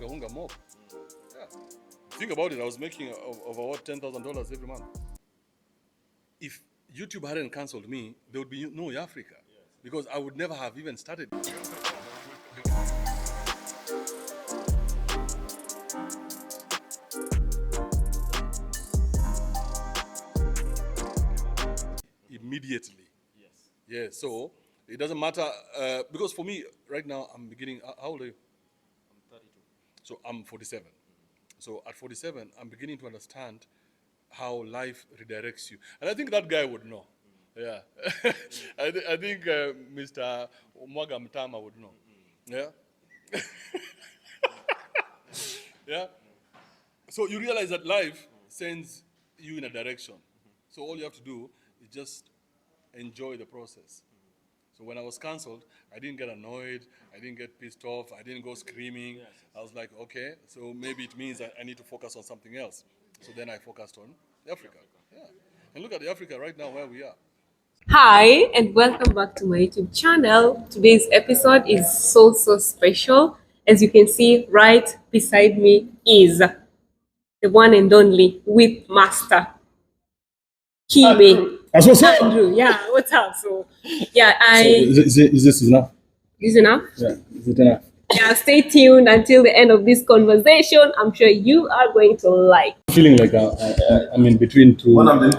Hunga mob. Yeah. Think about it, I was making over what, $10,000 every month. If YouTube hadn't cancelled me, there would be no Africa. Yes. Because I would never have even started. Immediately. Yes. Yeah, so it doesn't matter, because for me, right now, I'm beginning, how old are you? I'm 32. So I'm 47. So at 47, I'm beginning to understand how life redirects you. And I think that guy would know. Yeah. I think Mr. Omwaga Mtama would know. Yeah. Yeah. So you realize that life sends you in a direction. So all you have to do is just enjoy the process. So when I was cancelled, I didn't get annoyed, I didn't get pissed off, I didn't go screaming. Yes. I was like, okay, so maybe it means I need to focus on something else. So then I focused on Africa. Yeah. And look at Africa right now where we are. Hi, and welcome back to my YouTube channel. Today's episode is so special. As you can see, right beside me is the one and only Whip Master, Kibe. That's what's up. Andrew, yeah, what's up? So, yeah, So is this enough? Is enough? Yeah, is it enough? Yeah, stay tuned until the end of this conversation. I'm sure you are going to like. Feeling like I'm in between two. Back to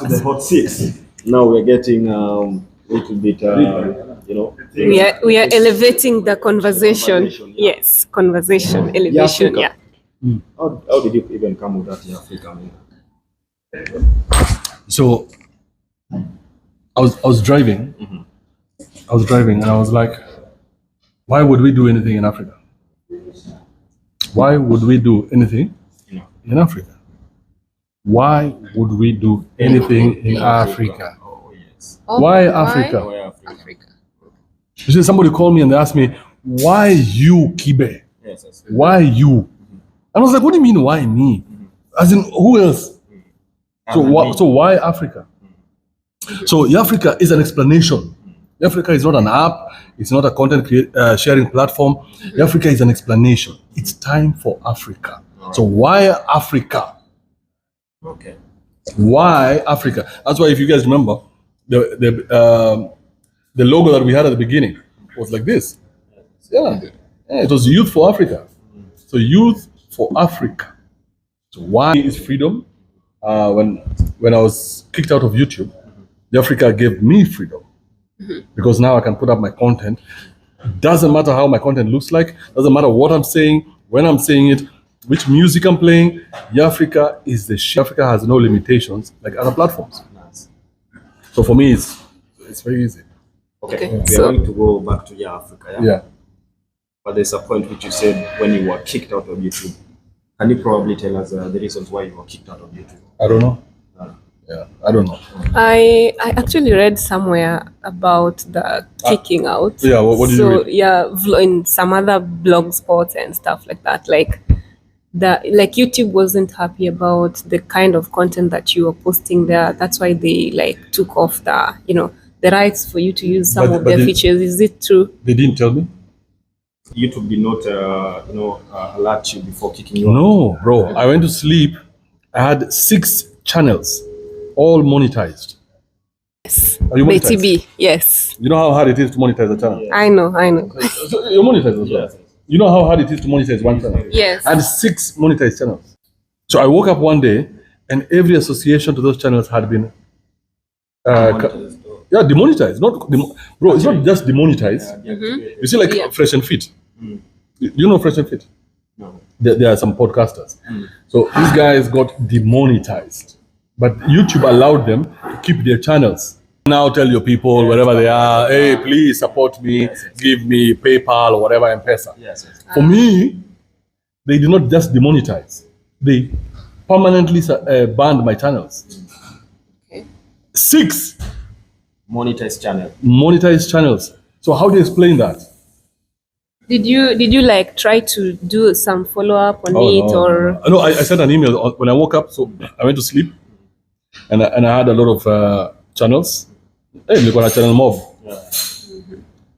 the hot seats. Now we're getting a little bit, we are elevating the conversation. Yeah. Yes, conversation, elevation. Yeah. How did you even come with that Africa? So I was driving. Mm-hmm. I was driving and I was like, why would we do anything in Africa? Why would we do anything in Africa? Why would we do anything in Africa? Oh, yes. Why Africa? Why Africa? You see, somebody called me and they asked me, why you, Kibe? Yes. Why you? Mm-hmm. I was like, what do you mean, why me? Mm-hmm. As in, who else? Mm-hmm. So why Africa? Mm-hmm. So Africa is an explanation. Africa is not an app. It's not a content sharing platform. Mm-hmm. Africa is an explanation. It's time for Africa. Right. So why Africa? Okay. Why Africa? That's why, if you guys remember, the logo that we had at the beginning was like this. Yeah, it was Youth for Africa. So Youth for Africa. So why is freedom? When I was kicked out of YouTube, the Africa gave me freedom. Because now I can put up my content. Doesn't matter how my content looks like. Doesn't matter what I'm saying, when I'm saying it, which music I'm playing. Africa is the shit. Africa has no limitations like other platforms. Nice. So for me, it's very easy. Okay. We are going to go back to Africa. Yeah. But there's a point which you said when you were kicked out of YouTube. Can you probably tell us the reasons why you were kicked out of YouTube? I don't know. Yeah, I don't know. I actually read somewhere about the kicking out. Yeah, what did you read? Yeah, in some other blog spots and stuff like that. Like YouTube wasn't happy about the kind of content that you were posting there. That's why they took off the rights for you to use some of their features. Is it true? They didn't tell me. YouTube did not alert you before kicking you out. No, bro. I went to sleep. I had 6 channels. All monetized. Yes. Are you monetized? BTB, yes. You know how hard it is to monetize a channel? Yeah. I know. So you're monetized as well? Yes. You know how hard it is to monetize one channel? Yes. I had 6 monetized channels. So I woke up one day and every association to those channels had been demonetized. Bro, it's not just demonetized. You see, Fresh and Fit. You know Fresh and Fit? No. There are some podcasters. So these guys got demonetized. But YouTube allowed them to keep their channels. Now tell your people, wherever they are, hey, please support me, give me PayPal or whatever, M-Pesa. Yes. For me, they did not just demonetize. They permanently banned my channels. Okay. 6 monetized channels. So how do you explain that? Did you try to do some follow-up on it? Or? No, I sent an email when I woke up. So I went to sleep. And I had a lot of channels. Hey, nilikuwa na channel mob.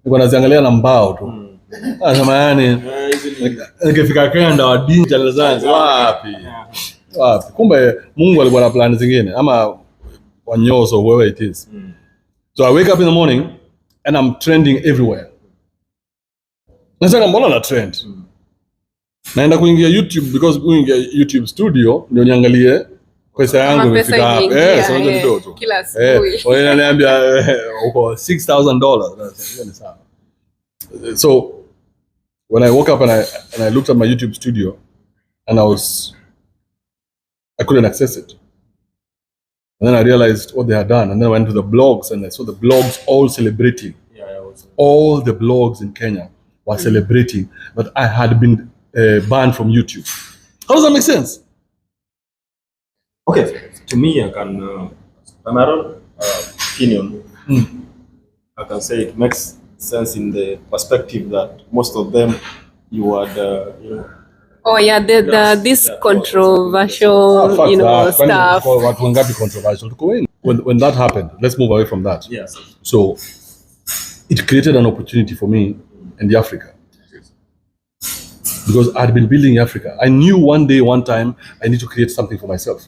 Nilikuwa naziangalia na mbao tu. Anasema yani nikifika Kenya wadini channel zangu wapi? Kumbe Mungu alikuwa na plan zingine ama wanyoso whoever it is. So I wake up in the morning and I'm trending everywhere. Nasema mbona na trend? Naenda kuingia YouTube because kuingia YouTube studio ndio niangalie pesa yangu imefika hapo. Sasa ndio kidogo. Kila asubuhi. Wananiambia uko $6,000. Hiyo ni sawa. So when I woke up and I looked at my YouTube studio and I couldn't access it. And then I realized what they had done. And then I went to the blogs and I saw the blogs all celebrating. All the blogs in Kenya were celebrating that I had been banned from YouTube. How does that make sense? Okay, to me, I can, my own opinion, I can say it makes sense in the perspective that most of them, you had, Oh yeah, this controversial, stuff. Controversial. When that happened, let's move away from that. Yes. So it created an opportunity for me in the Africa. Because I'd been building Africa. I knew one time, I need to create something for myself.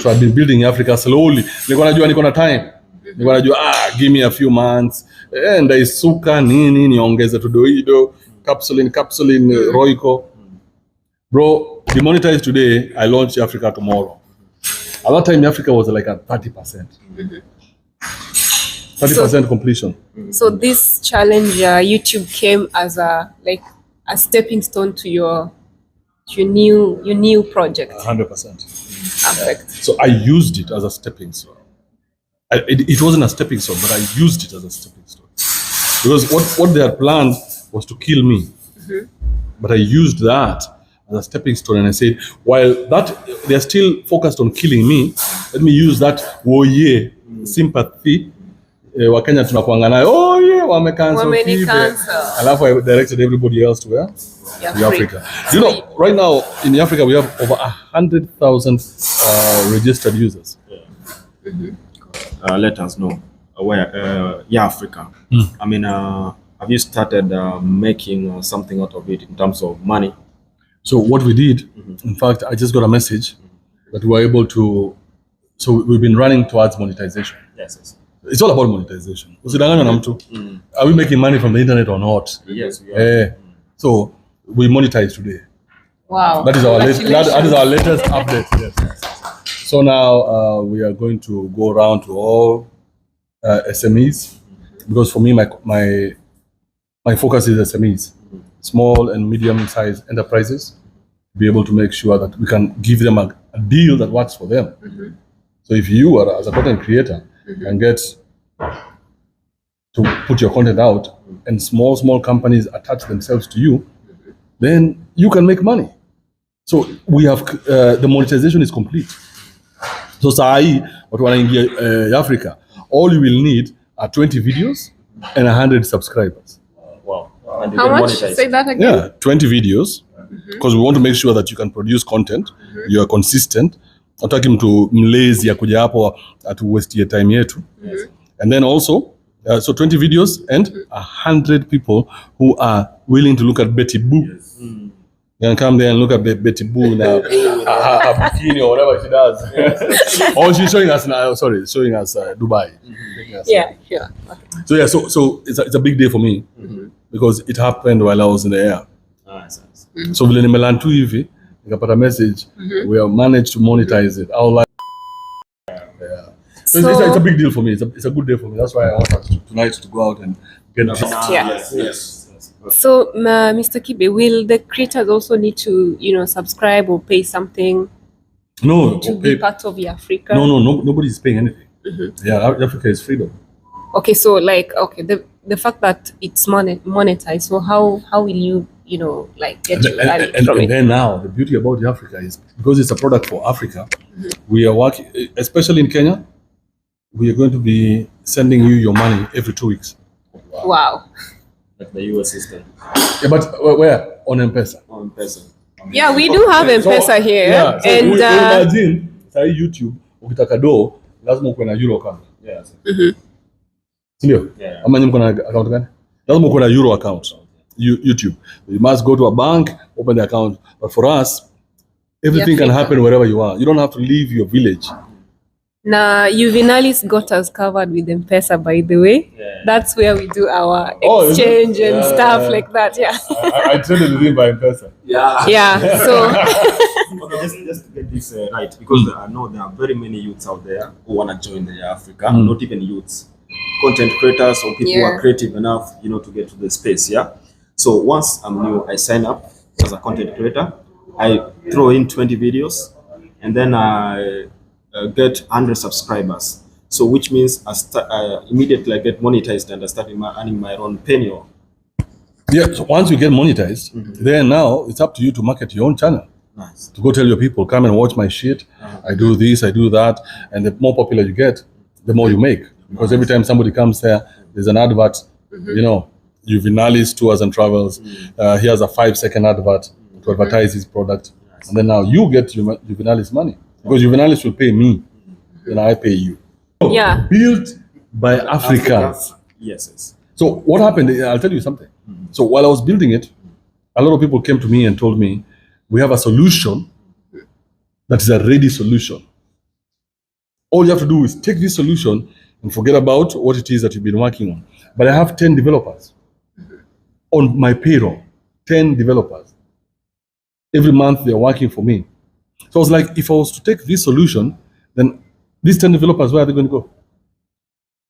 So I've been building Africa slowly. Niko na time. Niko najua give me a few months. Ndaisuka nini niongeze tudoido, capsuline Royco. Bro, demonetized today, I launched Africa tomorrow. At that time Africa was like at 30%. 30% completion. So this challenge YouTube came as a stepping stone to your new project. 100%. Perfect. So I used it as a stepping stone. It wasn't a stepping stone, but I used it as a stepping stone. Because what they had planned was to kill me. But I used that as a stepping stone, and I said, while that they're still focused on killing me, let me use that sympathy. Wakenya tunakuanga nayo, wamecancel. Alafu I directed everybody else to where? Africa. You know, right now in Africa we have over 100,000 registered users. Let us know where Africa. I mean, have you started making something out of it in terms of money? So what we did, in fact, I just got a message that we were able to. So we've been running towards monetization. Yes. It's all about monetization. Are we making money from the internet or not? Yes, we are. So we monetize today. Wow. That is our latest update. Yes. So now we are going to go around to all SMEs, because for me my focus is SMEs, small and medium-sized enterprises, to be able to make sure that we can give them a deal that works for them. So if you are, as a content creator, and get to put your content out, and small companies attach themselves to you, then you can make money. So we have the monetization is complete. So sai watu wanaingia Africa, all you will need are 20 videos and 100 subscribers. Wow. How much? Say that again. Yeah, 20 videos, because we want to make sure that you can produce content, you are consistent. Hataki mtu mlazy ya kuja hapo atu waste your time yetu. And then also so 20 videos and 100 people who are willing to look at Betty Boo. You can come there and look at Betty Boo now, her bikini or whatever she does. Or she's showing us now. Sorry, showing us Dubai. Yeah, sure. So Okay. so it's a big day for me because it happened while I was in the air. So vile nimelantu hivi nikapata message, we have managed to monetize it. I was like, So it's a big deal for me. It's a good day for me. That's why I want us tonight to go out and get it. Yes. So, Mr. Kibe, will the creators also need to, subscribe or pay something to be part of Africa? No, nobody's paying anything. Yeah, Africa is freedom. Okay, so the fact that it's monetized, so how will you, get your value from it? And then now, the beauty about Africa is, because it's a product for Africa, we are working, especially in Kenya, we are going to be sending you your money every 2 weeks. Wow. Like the US system. Yeah, but where? On M-Pesa. On M-Pesa. Yeah, we do have M-Pesa here. Yeah, so and imagine, say YouTube, ukitaka do, lazima uwe na Euro account. Yes. Sindio? Yeah. Ama nyinyi mko na account gani? Lazima uwe na Euro account. YouTube. You must go to a bank, open the account. But for us, everything can Africa. happen wherever you are. You don't have to leave your village. Nah, Juvenalis got us covered with M-Pesa, by the way. Yeah. That's where we do our Oh, is it? exchange and Yeah. stuff like that. Yeah. I traded with him by person. Yeah. Yeah. So Okay, just to get this right, because I know there are very many youths out there who want to join the Africa, not even youths, content creators or people who are Yeah. creative enough, to get to the space. Yeah. So once I'm new, I sign up as a content creator. I throw in 20 videos, and then I get 100 subscribers. So which means immediately I get monetized and I start earning my own penny. Yeah, so once you get monetized, then now it's up to you to market your own channel. Nice. To go tell your people, come and watch my shit. I do this, I do that. And the more popular you get, the more you make. Because every time somebody comes there, there's an advert, Juvenalis Tours and Travels. He has a 5-second advert to advertise his product. And then now you get Juvenalis money. Because Juvenalis will pay me, then I pay you. yeah. Built by Africans. Yes. So what happened, I'll tell you something. So while I was building it, a lot of people came to me and told me, we have a solution that is a ready solution. All you have to do is take this solution and forget about what it is that you've been working on. But I have 10 developers on my payroll, 10 developers. Every month they're working for me. So I was like, if I was to take this solution, then these 10 developers, where are they going to go?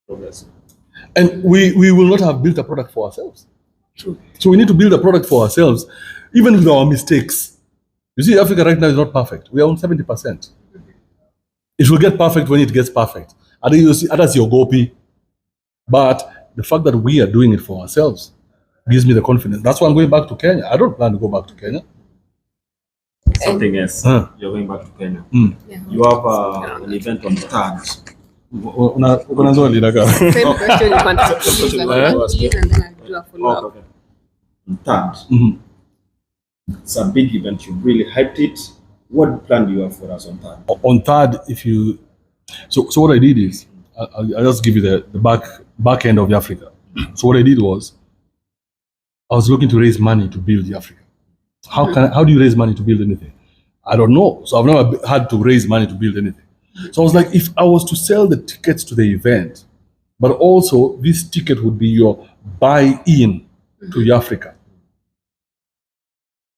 Progress. And we will not have built a product for ourselves. True. So we need to build a product for ourselves, even with our mistakes. You see, Africa right now is not perfect. We are on 70%. It will get perfect when it gets perfect. Others your gopi. But the fact that we are doing it for ourselves gives me the confidence. That's why I'm going back to Kenya. I don't plan to go back to Kenya. Something else. Huh. You're going back to Kenya. Yeah. You have an event on the 3rd. Same question you want to Question and you want to ask. then I'll do a follow-up. Okay. On 3rd. Mhm. It's a big event. You really hyped it. What plan do you have for us on 3rd? On 3rd, so what I did is, I'll just give you the back end of the Africa. So what I did was, I was looking to raise money to build the Africa. How do you raise money to build anything? I don't know. So I've never had to raise money to build anything. So I was like, if I was to sell the tickets to the event, but also this ticket would be your buy-in to the Africa.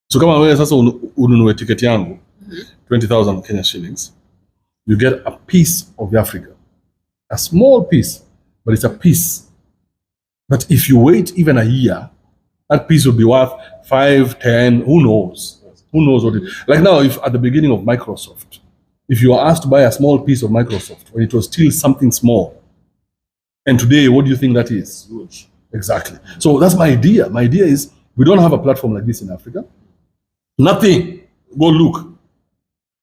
So kama wewe sasa ununue ticket yangu 20,000 Kenya shillings, you get a piece of the Africa. A small piece, but it's a piece. But if you wait even a year, that piece will be worth 5, 10, who knows? Who knows what it is? Like now, if at the beginning of Microsoft, if you are asked to buy a small piece of Microsoft when it was still something small, and today, what do you think that is? Huge. Exactly. So that's my idea. My idea is we don't have a platform like this in Africa. Nothing. Go look.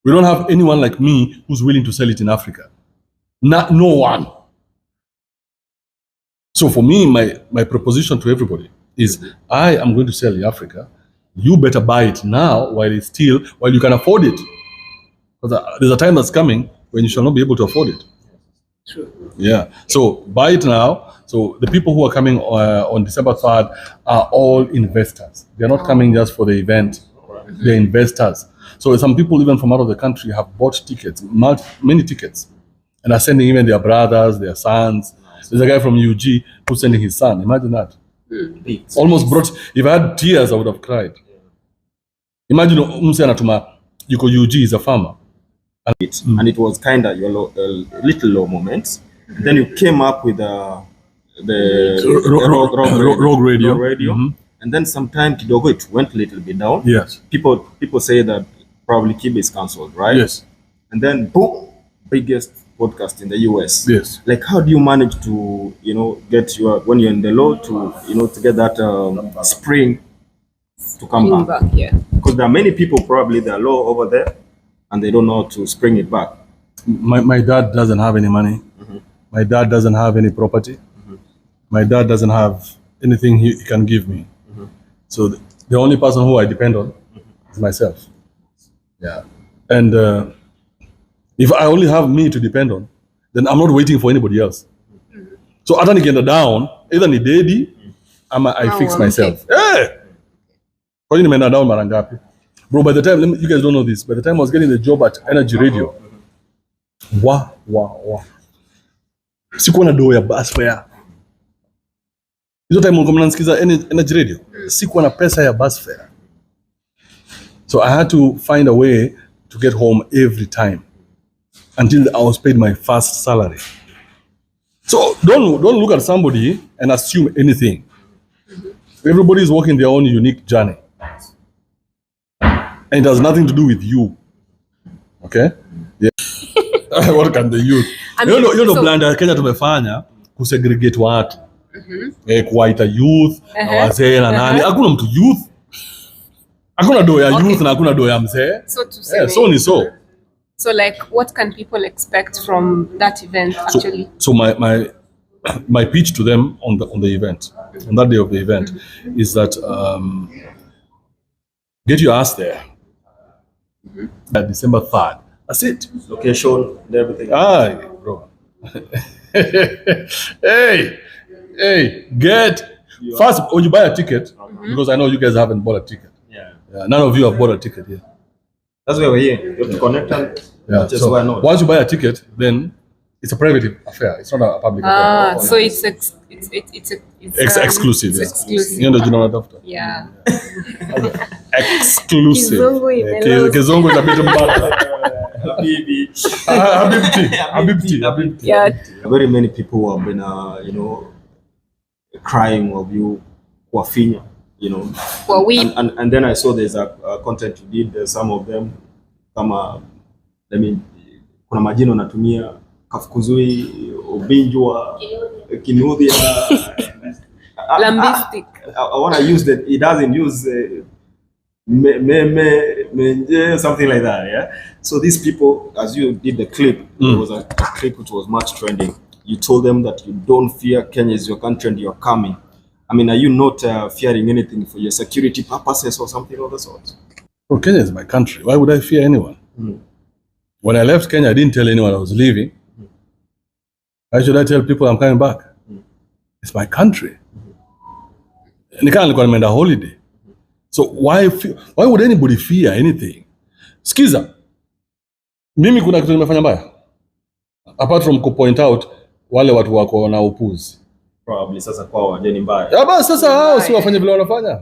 We don't have anyone like me who's willing to sell it in Africa. No one. So for me, my proposition to everybody is I am going to sell in Africa. You better buy it now while you can afford it. Because there's a time that's coming when you shall not be able to afford it. True. Yeah. So buy it now. So the people who are coming on December 3rd are all investors. They're not coming just for the event. They're investors. So some people even from out of the country have bought tickets, many tickets, and are sending even their brothers, their sons. There's a guy from UG who's sending his son. Imagine that. Almost brought. If I had tears, I would have cried. Imagine mse anatuma yuko UG is a farmer. And it was kind of your little low moments. And then you came up with the Rogue Radio. Radio. And then sometime kidogo it went a little bit down. Yes. People say that probably Kibe is cancelled, right? Yes. And then boom, biggest podcast in the US. Yes. Like how do you manage to get when you're in the low to to get that spring to come back? Yeah. Because there are many people probably they are low over there and they don't know how to spring it back. My dad doesn't have any money. My dad doesn't have any property. My dad doesn't have anything he can give me. So the only person who I depend on is myself. Yeah. And if I only have me to depend on, then I'm not waiting for anybody else. So hata nikienda down, either ni dedi ama I fix okay. myself. Kwa hiyo nimeenda down mara ngapi? Bro, by the time, you guys don't know this, by the time I was getting the job at Energy Radio, sikuwa na doo ya bus fare. Hizo time nilikuwa mnanisikiza Energy Radio, sikuwa na pesa ya bus fare. So I had to find a way to get home every time until I was paid my first salary. So don't look at somebody and assume anything. Everybody is walking their own unique journey. And it has nothing to do with you. Okay? Yeah. What can the youth? You know, blanda Kenya tumefanya kusegregate watu. Kuwaita youth, na wazee na nani. Hakuna mtu youth. Hakuna doo ya youth na hakuna doo ya mzee. So to say. So ni so. So like what can people expect from that event actually? So my pitch to them on the event, on that day of the event, is that get your ass there. December 3rd. That's it. Location and everything. Bro. hey, first when you buy a ticket, because I know you guys haven't bought a ticket. Yeah. None of you have bought a ticket yet. That's why we're here. You have to connect and so once you buy a ticket, then it's a private affair. It's not a public affair. So it's exclusive. It's exclusive. You know the general doctor. Yeah. Exclusive. Kizungu is a bit mbaya. Habibti. Yeah. Very many people who have been, crying of you, wafinya, Well, and then I saw there's a content you did. Some of them, kuna majina unatumia kafukuzui, ubinjwa, kinudhia. Lambistic. I want to use that. It doesn't use something like that. Yeah. So these people, as you did the clip, there was a clip which was much trending. You told them that you don't fear Kenya is your country and you're coming. I mean, are you not fearing anything for your security purposes or something of the sort? Well, Kenya is my country. Why would I fear anyone? When I left Kenya, I didn't tell anyone I was leaving. Why should I tell people I'm coming back? It's my country. Nikaa nilikuwa nimeenda holiday. So why would anybody fear anything? Skiza. Mimi kuna kitu nimefanya mbaya? Apart from point out wale watu wako na upuzi. Probably sasa kwa wajeni mbaya. Ya basi sasa hao si wafanye vile wanafanya.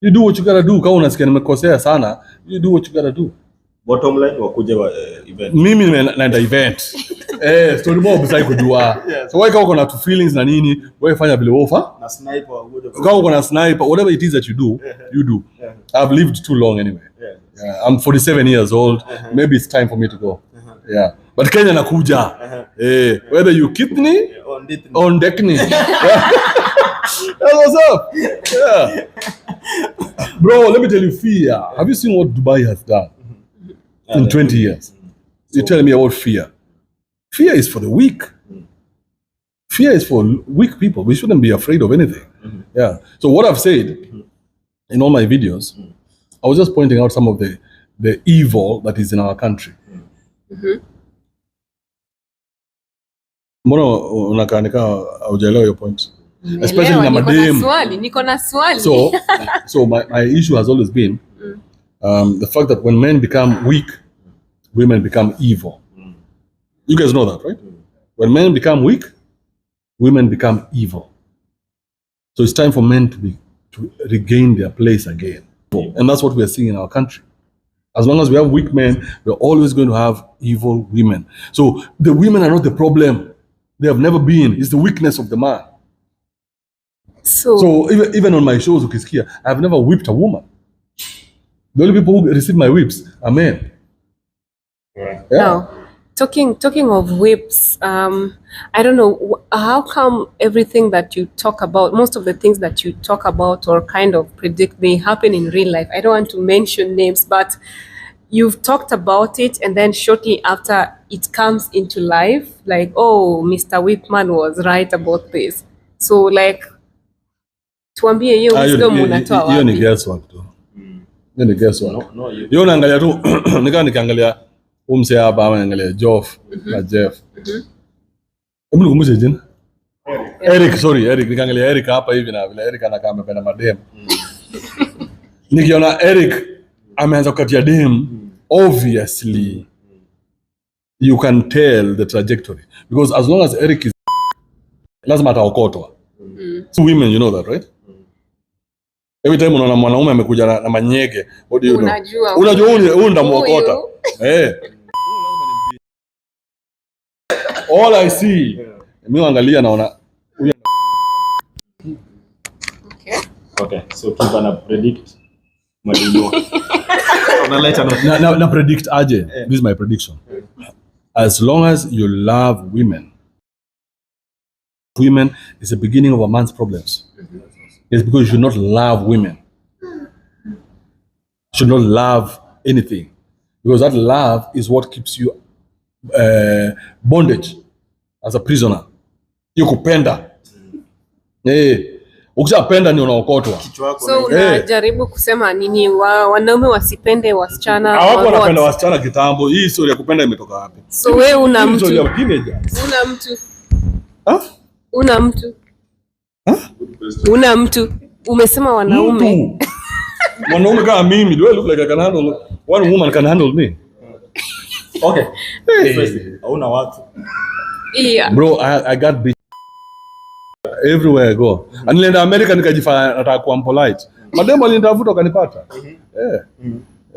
You do what you gotta do. Kama unasikia nimekosea sana, you do what you gotta do. Bottom line wakuje wa event. Mimi naenda event. Story mob sasa kujua. So why kama uko na feelings na nini, wewe fanya vile wofa. Na sniper would. Kama uko na sniper, whatever it is that you do, you do. I've lived too long anyway. Yeah, I'm 47 years old. Maybe it's time for me to go. Yeah. But Kenya nakuja. Whether you kidney or dekni. That's what's up. Yeah. Bro, let me tell you, fear. Have you seen what Dubai has done in 20 years? You're telling me about fear. Fear is for the weak. Fear is for weak people. We shouldn't be afraid of anything. Yeah. So what I've said in all my videos, I was just pointing out some of the evil that is in our country. Mbona unakanika hujaelewa your point? Especially na madem. Niko na swali. So my issue has always been the fact that when men become weak, women become evil. You guys know that, right? When men become weak, women become evil. So it's time for men to regain their place again. And that's what we are seeing in our country. As long as we have weak men, we're always going to have evil women. So the women are not the problem. They have never been. It's the weakness of the man. So even on my shows, ukisikia, I've never whipped a woman. The only people who receive my whips are men. Yeah. Now, talking of whips, I don't know, how come everything that you talk about, most of the things that you talk about or kind of predict, they happen in real life? I don't want to mention names, but you've talked about it and then shortly after it comes into life, like, oh, Mr. Whipman was right about this. So like, tuambie hiyo wisdom unatoa wapi? Hiyo ni guesswork tu. Hiyo ni guesswork. Hiyo naangalia tu, nikiangalia umse hapa ama naangalia Joff na Jeff. Hebu nikumbushe jina. Eric nikaangalia Eric hapa hivi na vile Eric anakaa amependa madem. Nikiona Eric ameanza kukatia dem, obviously you can tell the trajectory because as long as Eric is lazima ataokotwa. So women, you know that, right? Every time unaona mwanaume amekuja na manyege, what do you know? Unajua huyu ndamuokota. All I see, mimi angalia naona huyu. Okay, so Kibe na predict madinyo. na predict aje. This is my prediction. As long as you love women is the beginning of a man's problems. It's because you should not love women. You should not love anything. Because that love is what keeps you bondage as a prisoner. You kupenda. Ukishapenda ni unaokotwa. So unajaribu kusema nini wanaume wasipende wasichana? Hawako wanapenda wasichana kitambo. Hii story ya kupenda imetoka wapi? So wewe una mtu. Una mtu. Umesema wanaume. Wanaume kama mimi, do I look like I can handle one woman can handle me? Okay. Hauna watu. Yeah. Bro, I got bitch everywhere I go. Nilienda America nikajifanya nataka kuwa polite. Mademo alinitafuta kanipata.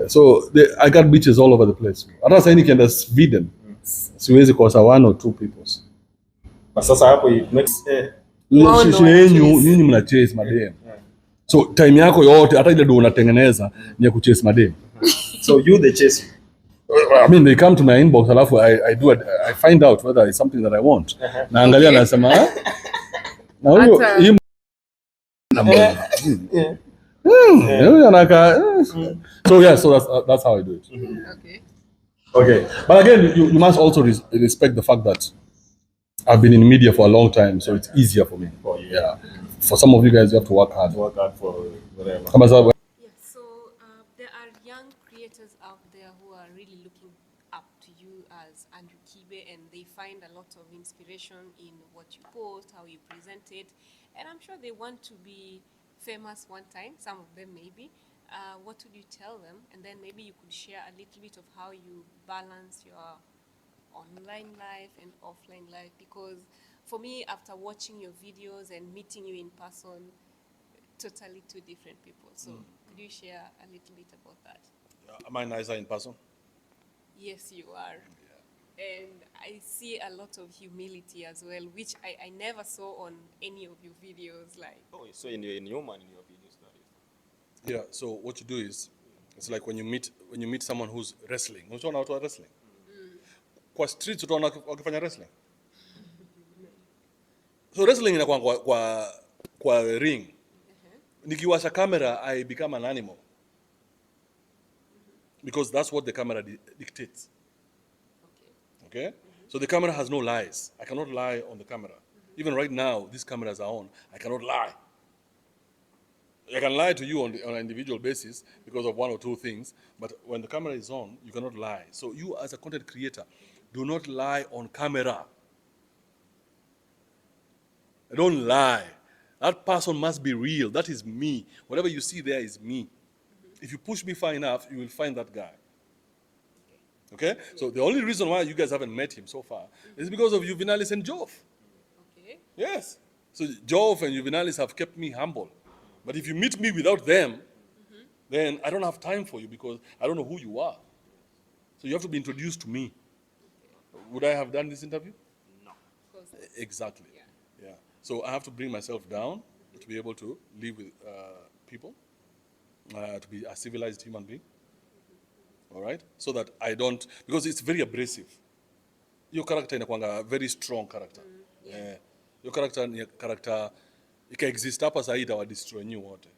So I got bitches all over the place. Hata sasa nikienda Sweden siwezi kosa one or two people. Sasa hapo it makes nyinyi mna chase madem. So time yako yote hata ile ndio unatengeneza ni ya kuchase madem. So you the chase. I mean they come to my inbox alafu I find out whether it's something that I want. Naangalia nasema na huyo so that's how I do it. Okay. But again you must also respect the fact that I've been in media for a long time, so it's easier for me. Yeah. For some of you guys, you have to work hard. For whatever. So there are young creators out there who are really looking up to you as Andrew Kibe, and they find a lot of inspiration in what you post, how you present it, and I'm sure they want to be famous one time. Some of them maybe. What would you tell them? And then maybe you could share a little bit of how you balance your online life and offline life, because for me, after watching your videos and meeting you in person, totally two different people. So could you share a little bit about that? Am I nicer in person? Yes, you are. And I see a lot of humility as well, which I never saw on any of your videos. Like, so in your videos, that is. Yeah. So what you do is, it's like when you meet someone who's wrestling. Unaona watu wa wrestling? Kwa streets utaona wakifanya wrestling. So wrestling inakuwa kwa ring. Nikiwasha camera, I become an animal. Because that's what the camera dictates. Okay? So the camera has no lies. I cannot lie on the camera. Even right now, these cameras are on. I cannot lie. I can lie to you on an individual basis because of one or two things, but when the camera is on, you cannot lie. So you as a content creator, do not lie on camera. Don't lie. That person must be real. That is me. Whatever you see there is me. If you push me far enough, you will find that guy. Okay? So the only reason why you guys haven't met him so far is because of Juvenalis and Jove. okay. Yes. So Jove and Juvenalis have kept me humble. But if you meet me without them, then I don't have time for you because I don't know who you are. So you have to be introduced to me. Would I have done this interview? No. Exactly. Yeah. So I have to bring myself down to be able to live with people, to be a civilized human being. All right? So that I don't, because it's very abrasive. Your character is a very strong character. Your character ika-exist hapa sasa itawa destroy new wote.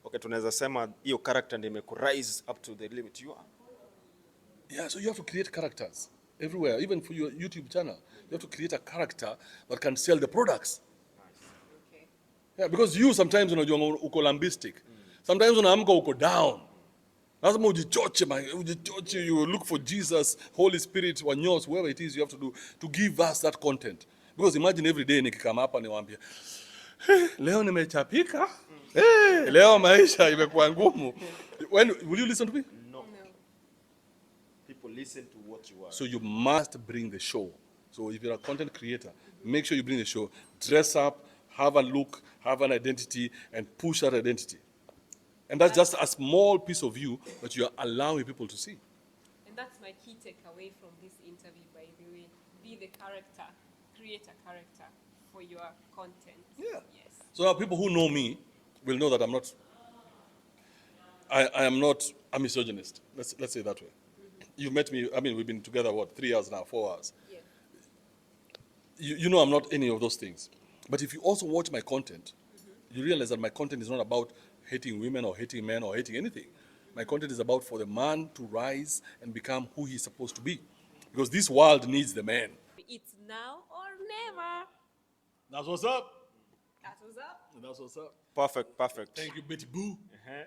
Okay, tunaweza sema hiyo character ndio imeku-rise up to the limit you are. Yeah, so you have to create characters everywhere, even for your YouTube channel. You have to create a character that can sell the products. Okay. Yeah, because you sometimes unajua uko lambistic. Sometimes unaamka uko down. Lazima ujichoche, you look for Jesus, Holy Spirit, Wanyos, whoever it is you have to do to give us that content. Because imagine every day nikikama hapa niwaambia, leo nimechapika, leo maisha imekuwa ngumu. Will you listen to me? No. People listen to what you are. So you must bring the show. So if you're a content creator, make sure you bring the show. Dress up, have a look, have an identity, and push that identity. And that's just a small piece of you that you are allowing people to see. And that's my key takeaway from this interview, by the way. Be the character, create a character for your content. Yeah. Yes. So now people who know me will know that I am not a misogynist. Let's say it that way. You've met me, I mean, we've been together, 3 hours now, 4 hours. Yes. You know I'm not any of those things. But if you also watch my content, you realize that my content is not about hating women or hating men or hating anything. My content is about for the man to rise and become who he's supposed to be. Because this world needs the man. It's now or never. That's what's up. That was up. That's what's up. Perfect. Thank you, Betty Boo. Uh-huh.